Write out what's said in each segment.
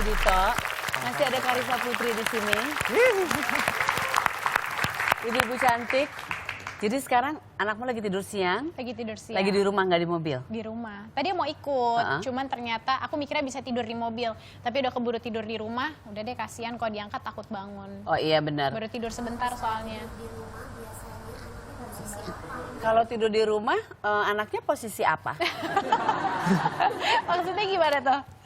Dito. Masih ada Karissa Putri di sini. Ibu cantik. Jadi sekarang anakmu lagi tidur siang? Lagi tidur siang. Lagi di rumah, nggak di mobil? Di rumah. Tadi mau ikut, cuman ternyata aku mikirnya bisa tidur di mobil. Tapi udah keburu tidur di rumah, udah deh kasihan kalau diangkat takut bangun. Oh iya benar. Baru tidur sebentar soalnya. Kalau tidur di rumah, anaknya posisi apa? Maksudnya gimana tuh?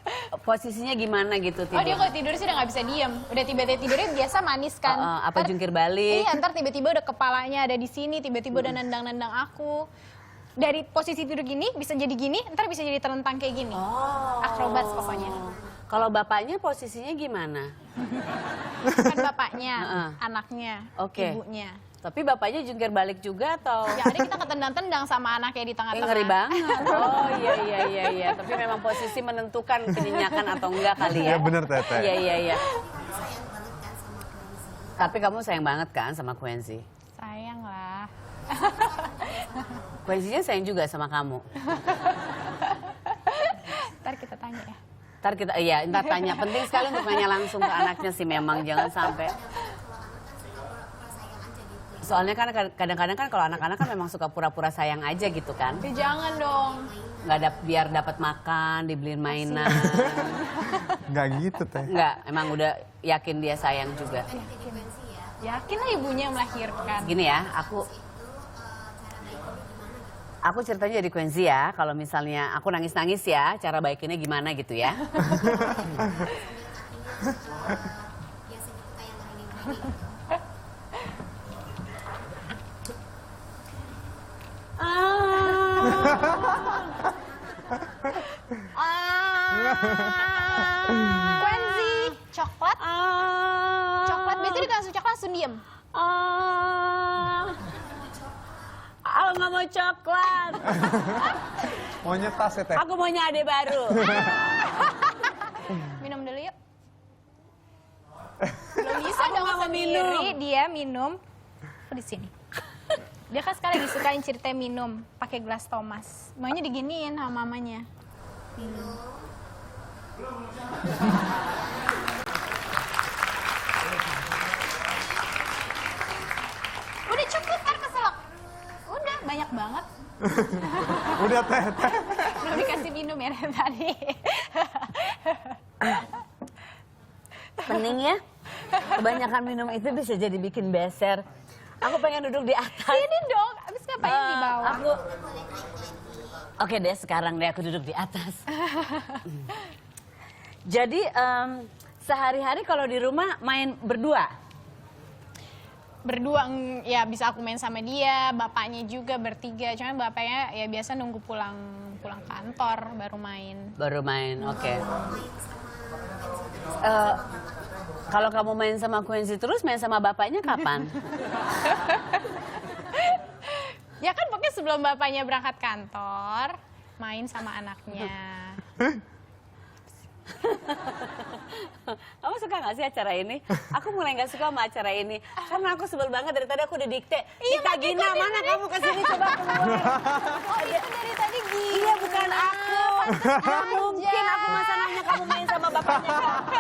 Posisinya gimana gitu tidur? Oh dia kalau tidur sih udah nggak bisa diem. Udah tiba-tiba tidurnya biasa manis kan. Apa jungkir balik? Iya ntar tiba-tiba udah kepalanya ada di sini, tiba-tiba udah nendang-nendang aku. Dari posisi tidur gini bisa jadi gini, ntar bisa jadi terlentang kayak gini. Akrobat pokoknya. Kalau bapaknya posisinya gimana? Kan bapaknya, anaknya, ibunya. Tapi bapaknya jungkir balik juga atau? Ya ada kita ketendang-tendang sama anaknya di tengah-tengah. Ngeri banget. Oh iya. Tapi memang posisi menentukan keninyakan atau enggak kali ya. Iya bener Tete. Iya. Tapi kamu sayang banget kan sama Quenzi? Sayang lah. Quenzi-nya sayang juga sama kamu. Ntar kita tanya ya. Ntar tanya. Penting sekali untuk nanya langsung ke anaknya sih memang. Jangan sampai. Soalnya kan kadang-kadang kan kalau anak-anak kan memang suka pura-pura sayang aja gitu kan. Ya, jangan dong. Biar dapat makan, dibeliin mainan. Nggak gitu Teh. Enggak, emang udah yakin dia sayang juga. Yakin lah ibunya yang melahirkan. Gini ya, aku ceritanya jadi Quenzi ya. Kalau misalnya aku nangis-nangis ya, cara baikinnya gimana gitu ya. Quenzi, coklat. Coklat biasanya dikasih coklat langsung diem. Aku nggak mau coklat. Maunya tas ya Teh. Aku maunya ade baru. Minum dulu yuk. Belum bisa dong nggak mau sendiri, dia minum. Aku di sini. Dia kan sekali disukain cerita minum pakai gelas Thomas. Maunya diginiin sama mamanya. Udah cukup kan keselak. Udah banyak banget. Udah Teh. Belum dikasih minum ya dari tadi. Pening ya. Kebanyakan minum itu bisa jadi bikin beser. Aku pengen duduk di atas. Ini dong, abis ngapain di bawah? Oke deh, sekarang deh aku duduk di atas. Jadi sehari-hari kalau di rumah main berdua? Berdua, ya bisa aku main sama dia, bapaknya juga bertiga. Cuma bapaknya ya biasa nunggu pulang kantor baru main. Baru main, oke. Kalau kamu main sama Quenzi terus, main sama bapaknya kapan? Ya kan pokoknya sebelum bapaknya berangkat kantor, main sama anaknya. Kamu suka gak sih acara ini? Aku mulai gak suka sama acara ini. Karena aku sebel banget dari tadi aku udah dikte. Dikta Gina, mana kamu kesini coba keluar. Oh itu dari tadi Gina. Iya bukan aku. Mana mungkin aku masa nanya kamu main sama bapaknya kapan?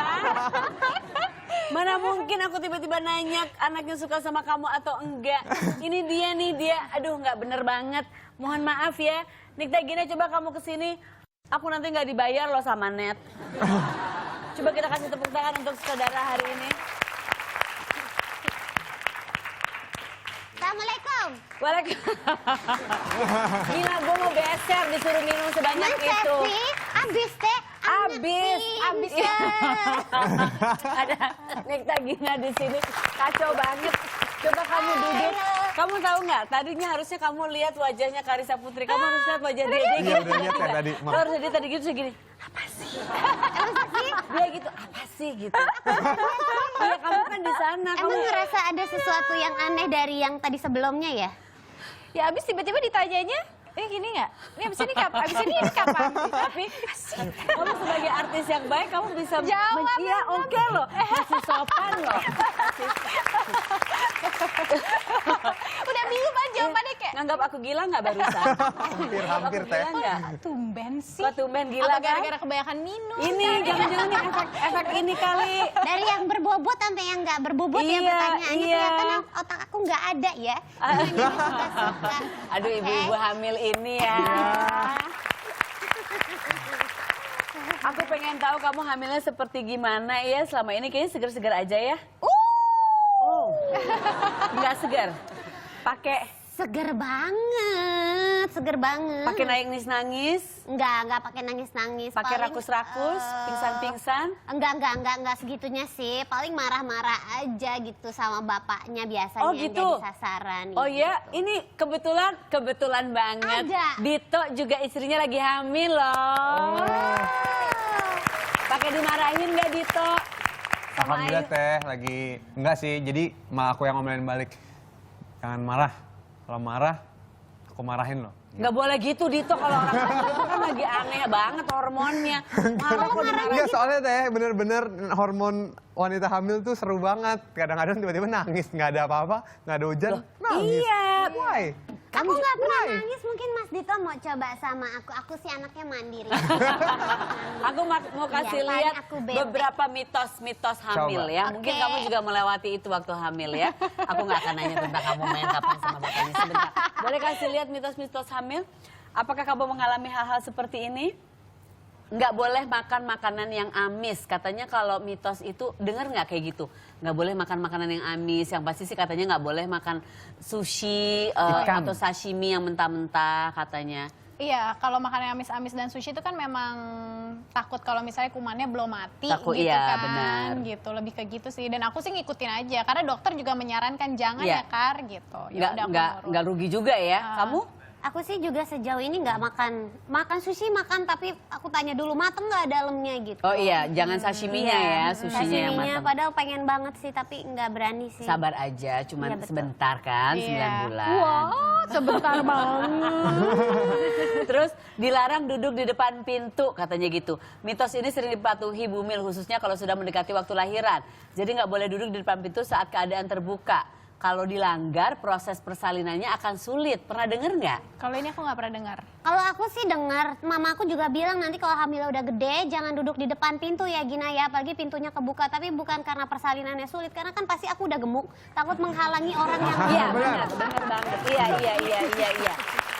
Mana mungkin aku tiba-tiba nanya anaknya suka sama kamu atau enggak. Ini dia. Aduh nggak bener banget. Mohon maaf ya. Dikta Gina coba kamu kesini. Aku nanti nggak dibayar loh sama Net. Coba kita kasih tepuk tangan untuk saudara hari ini. Assalamualaikum. Waalaikumsalam. Gila, gue mau beser disuruh minum sebanyak itu. Abis teh. Abis ya. Ada Nikta Gina di sini, kacau banget. Coba kamu duduk. Kamu tahu nggak? Tadinya harusnya kamu lihat wajahnya Karissa Putri. Kamu harus lihat wajah dia. Dia Iya gitu udah lihat kan tadi. Lo harus dia tadi gitu segini. Apa sih? Dia gitu. Apa sih gitu? Iya kamu kan di sana. Emang ngerasa ada sesuatu yang aneh dari yang tadi sebelumnya ya? Ya abis tiba-tiba ditanyanya, Gini nggak? Ini abis ini kapan? Tapi kamu sebagai artis yang baik, kamu bisa Jawab, iya oke loh, masih sopan loh. Udah bingung banget jawabannya kayak. Nganggap aku gila nggak barusan? Hampir Aku teh. gila nggak? Tumben sih. Kok tumben gila Apa kan? gara-gara kebanyakan minum? Ini jangan-jangan nih efek ini kali. Dari yang berbobot sampai yang nggak berbobot ya Iya, pertanyaannya. iya. Kelihatan otak aku nggak ada ya. Makanya suka-suka. Aduh ibu-ibu hamil ini ya. Aku pengen tahu kamu hamilnya seperti gimana ya selama ini, kayaknya seger-seger aja ya. Oh, nggak segar. Pakai Seger banget, seger banget. pakai nangis-nangis, Nggak pakai nangis-nangis. pakai Paling, rakus-rakus, pingsan-pingsan. Enggak segitunya sih. Paling marah-marah aja gitu sama bapaknya biasanya Oh yang gitu. jadi sasaran. Oh gitu. ya, ini kebetulan banget. Ada. Dito juga istrinya lagi hamil loh. Pakai dimarahin nggak Dito? Sama Alhamdulillah Ayu? teh lagi enggak sih. Jadi malah aku yang ngomelin balik. Jangan marah. Kalau marah, aku marahin loh. Nggak boleh gitu Dito, kalau orang hamil itu kan lagi aneh banget hormonnya. Marah kok dimarahin. Enggak, soalnya teh bener-bener hormon wanita hamil tuh seru banget. Kadang-kadang tiba-tiba nangis, nggak ada apa-apa, nggak ada hujan, nangis. Iya. Why? Aku nggak pernah Why? nangis, mungkin Mas Dito mau coba sama aku. Aku sih anaknya mandiri. Aku mau kasih Iya, lihat paling aku bete. beberapa mitos-mitos hamil Coba. ya. Mungkin Oke. kamu juga melewati itu waktu hamil ya. Aku nggak akan nanya tentang kamu main kapan sama bapaknya sebentar. Boleh kasih lihat mitos-mitos hamil? Apakah kamu mengalami hal-hal seperti ini? Nggak boleh makan makanan yang amis. Katanya kalau mitos itu, dengar nggak kayak gitu? Nggak boleh makan makanan yang amis. Yang pasti sih katanya nggak boleh makan sushi Ikan. atau sashimi yang mentah-mentah katanya. Iya, kalau makanan amis-amis dan sushi itu kan memang takut kalau misalnya kumannya belum mati Takut, gitu iya, kan. benar. Gitu, lebih ke gitu sih. Dan aku sih ngikutin aja karena dokter juga menyarankan jangan Iya. ya Kar gitu. Ya udah, aku nurut. Nggak rugi juga ya. Kamu? Aku sih juga sejauh ini nggak makan sushi makan, tapi aku tanya dulu mateng nggak dalamnya gitu. Oh iya, jangan sashiminya ya, sushinya yang Sashiminya matang. padahal pengen banget sih, tapi nggak berani sih. Sabar aja, cuman Iya, betul. sebentar kan, 9 Iya. bulan. Wah, sebentar banget. Terus dilarang duduk di depan pintu katanya gitu. Mitos ini sering dipatuhi bumil khususnya kalau sudah mendekati waktu lahiran. Jadi nggak boleh duduk di depan pintu saat keadaan terbuka. Kalau dilanggar proses persalinannya akan sulit. Pernah dengar nggak? Kalau ini aku nggak pernah dengar. Kalau aku sih dengar, mama aku juga bilang nanti kalau hamil udah gede jangan duduk di depan pintu ya Gina ya, apalagi pintunya kebuka. Tapi bukan karena persalinannya sulit, karena kan pasti aku udah gemuk, takut menghalangi orang yang Iya benar. benar banget. Iya.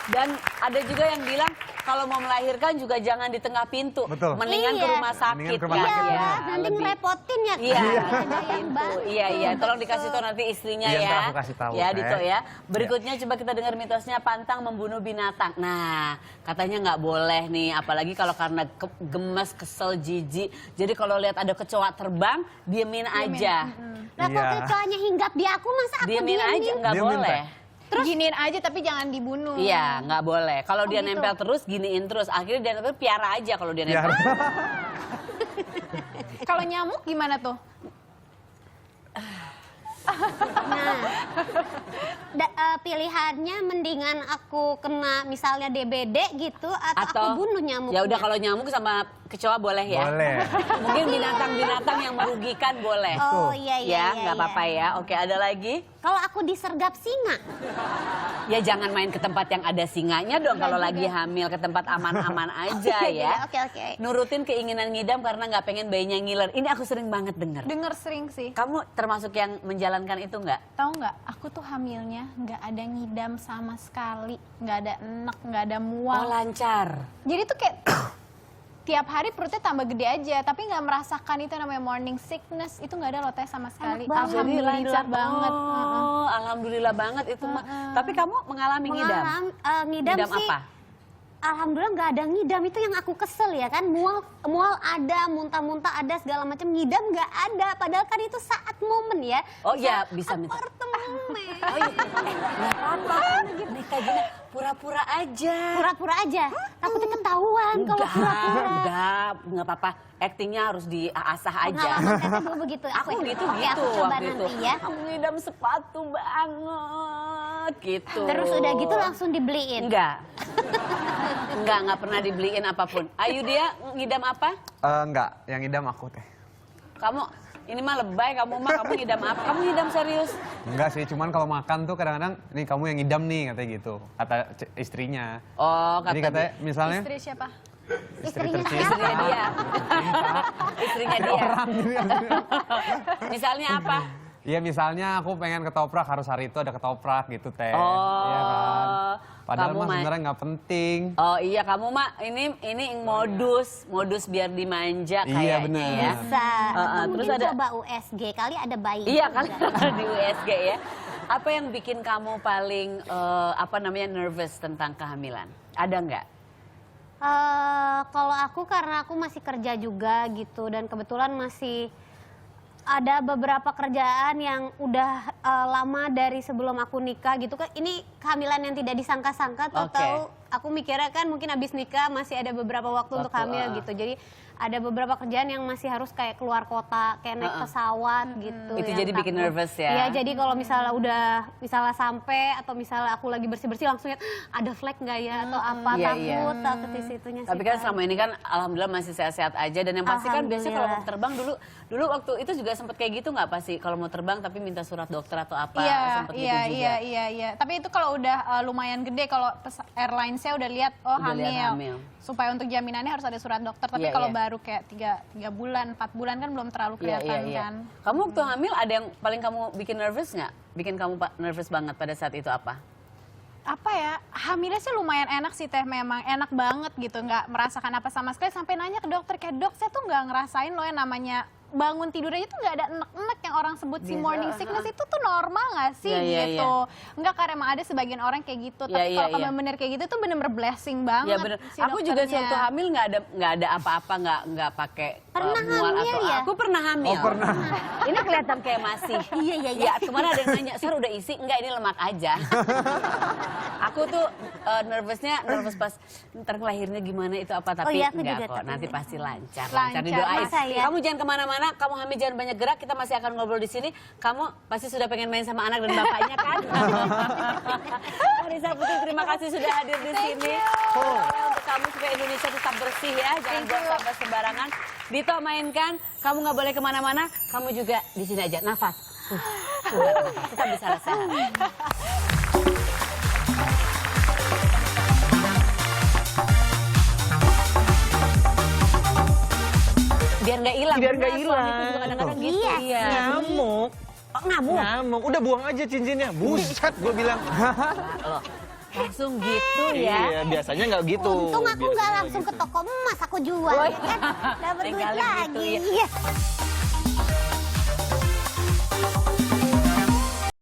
Dan ada juga yang bilang kalau mau melahirkan juga jangan di tengah pintu. Betul. Mendingan ke Iya. rumah sakit. Mendingan ke rumah kan? sakit, Iya, benar. nanti lebih- ngerepotin ya. Iya, Ada yang bantu. iya. Tolong dikasih tahu nanti istrinya Iya, ya. ntar aku kasih tahu, Ya, Teh. Dito ya. Berikutnya coba kita dengar mitosnya pantang membunuh binatang. Nah, katanya nggak boleh nih, apalagi kalau karena gemes, kesel, jijik. Jadi kalau lihat ada kecoa terbang, diemin aja. Lah kok Iya. kecoanya hinggap di aku, masa aku Diemin aja, diemin? nggak Diemin, boleh. Teh. Terus giniin aja tapi jangan dibunuh. Iya, nggak boleh. Kalau dia gitu. nempel terus, giniin terus. Akhirnya dia nempel, piara aja kalau dia nempel. Biar Kalau nyamuk gimana tuh? Pilihannya mendingan aku kena misalnya DBD gitu atau aku bunuh nyamuknya. Ya udah kalau nyamuk sama kecoa boleh ya. boleh. Mungkin binatang-binatang yang merugikan boleh. Oh iya Ya, nggak apa-apa ya. Oke, ada lagi? Kalau aku disergap singa, Ya jangan main ke tempat yang ada singanya dong kalau lagi hamil, ke tempat aman-aman aja ya. Oke. Nurutin keinginan ngidam karena nggak pengen bayinya ngiler. Ini aku sering banget denger. Dengar sering sih. Kamu termasuk yang menjalankan itu nggak? Tahu nggak? Aku tuh hamilnya nggak ada ngidam sama sekali, nggak ada enek, nggak ada Oh mual. lancar. Jadi tuh kayak tiap hari perutnya tambah gede aja, tapi nggak merasakan itu namanya morning sickness. Itu nggak ada loh Teh sama sekali. Enak banget. Jadi Alhamdulillah lancar banget. Oh, alhamdulillah banget itu mah. Tapi kamu mengalami ngidam? Ngidam Ngidam sih. apa? Alhamdulillah nggak ada ngidam, itu yang aku kesel ya kan. Mual ada, muntah-muntah ada, segala macam. Ngidam nggak ada, padahal kan itu saat momen ya. Oh iya, bisa minta. Apartemen. Oh iya, nggak apa-apa. Nih kayak gini, pura-pura aja. Pura-pura aja, takutnya ketahuan kalau pura-pura. Enggak apa-apa. Actingnya harus diasah aja. Pengalaman Teteh dulu begitu. Aku ya? gitu Oke, aku coba waktu itu. nanti ya. Aku ngidam sepatu banget. gitu. Terus udah gitu langsung dibeliin. Enggak pernah dibeliin apapun. Ayu dia ngidam apa? Enggak, yang idam aku teh. Kamu, ini mah lebay, kamu ngidam apa? Kamu ngidam serius? Enggak sih, cuman kalau makan tuh kadang-kadang, nih kamu yang idam nih katanya gitu. Kata istrinya. Oh, Jadi katanya misalnya Istri siapa? istri Istrinya tercinta. Istrinya dia. Istrinya dia. Orang gitu ya. Misalnya apa? Iya misalnya aku pengen ketoprak, harus hari itu ada ketoprak gitu teh. Oh, Iya kan. Padahal kamu mah mah- sebenarnya nggak penting. Oh iya, kamu mah ini modus biar dimanja kayaknya Iya, bener. ya. Bisa. Atau terus mungkin ada- coba USG, kali ada bayi. Iya kan juga. di USG ya. Apa yang bikin kamu paling nervous tentang kehamilan? Ada nggak? Kalau aku karena aku masih kerja juga gitu dan kebetulan masih ada beberapa kerjaan yang udah lama dari sebelum aku nikah gitu kan. Ini kehamilan yang tidak disangka-sangka atau aku mikirnya kan mungkin abis nikah masih ada beberapa waktu untuk hamil gitu. Jadi ada beberapa kerjaan yang masih harus kayak keluar kota, kayak naik pesawat gitu. Itu yang jadi bikin takut. nervous ya? Iya, jadi kalau misalnya sampai atau misalnya aku lagi bersih-bersih langsung lihat ada flek nggak ya atau apa, Iya, takut di situnya sih. Tapi kan Kak. selama ini kan alhamdulillah masih sehat-sehat aja, dan yang pasti kan biasanya kalau mau Alhamdulillah. terbang dulu waktu itu juga sempat kayak gitu nggak pasti kalau mau terbang tapi minta surat dokter atau apa, Iya, sempet gitu juga. iya. Tapi itu kalau udah lumayan gede, kalau airlines-nya udah lihat Udah lihat hamil. hamil. Supaya untuk jaminannya harus ada surat dokter. Tapi Iya, kalau iya. baru kayak 3 bulan, 4 bulan kan belum terlalu kelihatan kan. Kamu waktu hamil ada yang paling kamu bikin nervous nggak? Bikin kamu nervous banget pada saat itu apa? Apa ya, hamilnya sih lumayan enak sih teh, memang enak banget gitu, nggak merasakan apa sama sekali, sampai nanya ke dokter kayak, dok saya tuh nggak ngerasain loh yang namanya bangun tidur aja tuh nggak ada enek-enek yang orang sebut si Biasa, morning sickness itu tuh normal nggak sih Iya, gitu. Enggak, karena emang ada sebagian orang kayak gitu, tapi Iya, kalau iya, kamu bener kayak gitu tuh bener-bener blessing banget. Ya bener. si Aku juga dokternya. waktu hamil nggak ada apa-apa, nggak pakai Pernah mual hamil atau ya? aku pernah hamil. Oh, pernah. Ini kelihatan kayak masih. Iya. Ya, kemarin ada yang nanya, Sar udah isi? Enggak, ini lemak aja. Aku tuh nervous pas ntar lahirnya gimana itu apa, tapi iya, aku enggak juga kok, takut. nanti pasti lancar Lancar, didoain. masa ya? Kamu jangan kemana-mana, kamu hamil jangan banyak gerak, kita masih akan ngobrol di sini. Kamu pasti sudah pengen main sama anak dan bapaknya kan? Marisa Putri, terima kasih sudah hadir di sini. Untuk kamu supaya Indonesia tetap bersih ya, jangan buang sampah sembarangan. Dito mainkan, kamu nggak boleh kemana-mana, kamu juga di sini aja, nafas. Tetap bisa sehat. Biar nggak hilang. Biar nggak Benar, hilang. suamiku juga kadang-kadang gitu. Iya. Nyamuk. Oh, ngamuk. Nyamuk. Udah buang aja cincinnya. Buset, gue bilang. Loh, langsung gitu ya. Iya, biasanya nggak gitu. Untung aku nggak Biasanya langsung ke gitu. toko emas, aku jual ya kan. Dapat duit Tinggalin gitu, lagi. ya. Iya.